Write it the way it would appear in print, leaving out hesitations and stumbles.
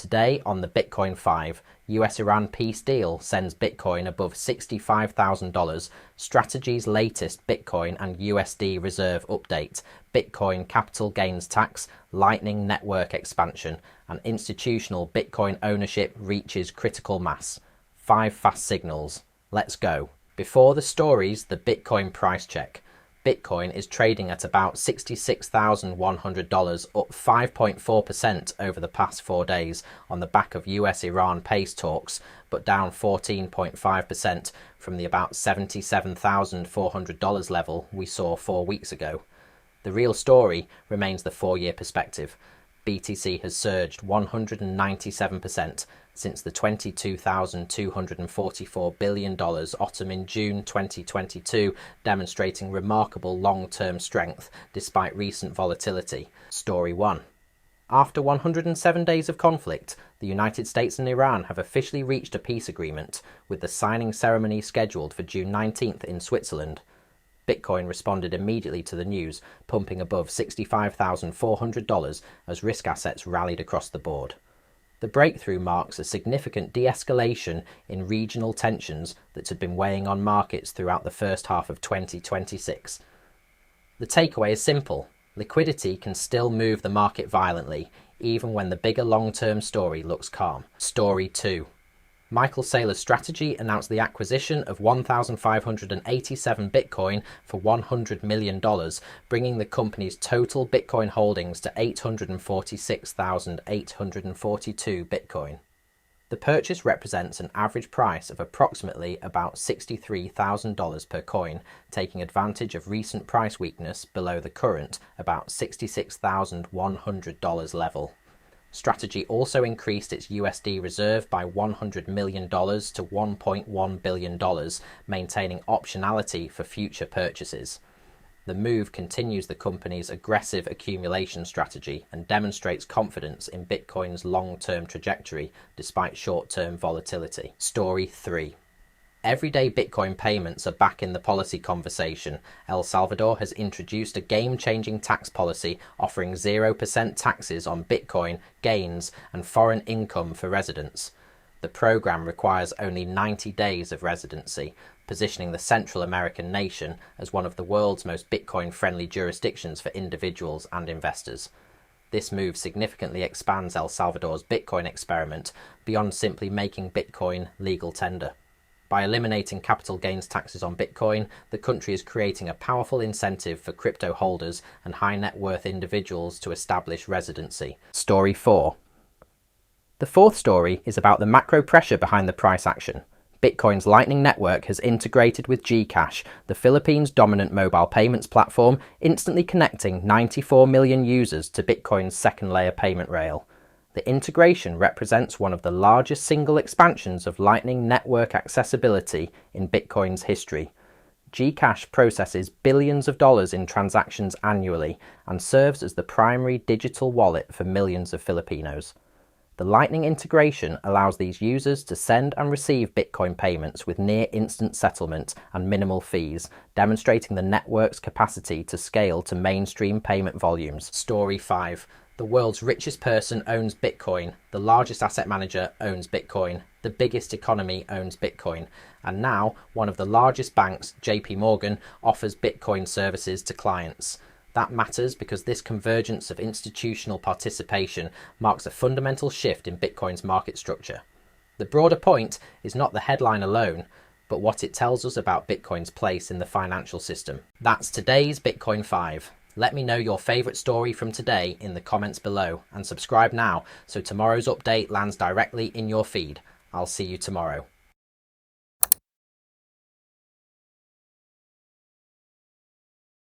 Today on the Bitcoin 5, US-Iran peace deal sends Bitcoin above $65,000, Strategy's latest Bitcoin and USD reserve update, Bitcoin capital gains tax, Lightning network expansion, and institutional Bitcoin ownership reaches critical mass. 5 fast signals. Let's go. Before the stories, the Bitcoin price check. Bitcoin is trading at about $66,100, up 5.4% over the past 4 days on the back of US-Iran peace talks, but down 14.5% from the about $77,400 level we saw 4 weeks ago. The real story remains the 4-year perspective. BTC has surged 197% since the $22,244 billion autumn in June 2022, demonstrating remarkable long-term strength despite recent volatility. Story 1. After 107 days of conflict, the United States and Iran have officially reached a peace agreement, with the signing ceremony scheduled for June 19th in Switzerland. Bitcoin responded immediately to the news, pumping above $65,400 as risk assets rallied across the board. The breakthrough marks a significant de-escalation in regional tensions that had been weighing on markets throughout the first half of 2026. The takeaway is simple. Liquidity can still move the market violently, even when the bigger long-term story looks calm. Story 2. Michael Saylor's Strategy announced the acquisition of 1,587 Bitcoin for $100 million, bringing the company's total Bitcoin holdings to 846,842 Bitcoin. The purchase represents an average price of approximately about $63,000 per coin, taking advantage of recent price weakness below the current about $66,100 level. Strategy also increased its USD reserve by $100 million to $1.1 billion, maintaining optionality for future purchases. The move continues the company's aggressive accumulation strategy and demonstrates confidence in Bitcoin's long-term trajectory despite short-term volatility. Story 3. Everyday Bitcoin payments are back in the policy conversation. El Salvador has introduced a game-changing tax policy offering 0% taxes on Bitcoin, gains, and foreign income for residents. The program requires only 90 days of residency, positioning the Central American nation as one of the world's most Bitcoin-friendly jurisdictions for individuals and investors. This move significantly expands El Salvador's Bitcoin experiment beyond simply making Bitcoin legal tender. By eliminating capital gains taxes on Bitcoin, the country is creating a powerful incentive for crypto holders and high net worth individuals to establish residency. Story 4. The fourth story is about the macro pressure behind the price action. Bitcoin's Lightning Network has integrated with GCash, the Philippines' dominant mobile payments platform, instantly connecting 94 million users to Bitcoin's second layer payment rail. The integration represents one of the largest single expansions of Lightning network accessibility in Bitcoin's history. GCash processes billions of dollars in transactions annually and serves as the primary digital wallet for millions of Filipinos. The Lightning integration allows these users to send and receive Bitcoin payments with near-instant settlement and minimal fees, demonstrating the network's capacity to scale to mainstream payment volumes. Story 5. The world's richest person owns Bitcoin, the largest asset manager owns Bitcoin, the biggest economy owns Bitcoin, and now one of the largest banks, JP Morgan, offers Bitcoin services to clients. That matters because this convergence of institutional participation marks a fundamental shift in Bitcoin's market structure. The broader point is not the headline alone, but what it tells us about Bitcoin's place in the financial system. That's today's Bitcoin 5. Let me know your favourite story from today in the comments below, and subscribe now so tomorrow's update lands directly in your feed. I'll see you tomorrow.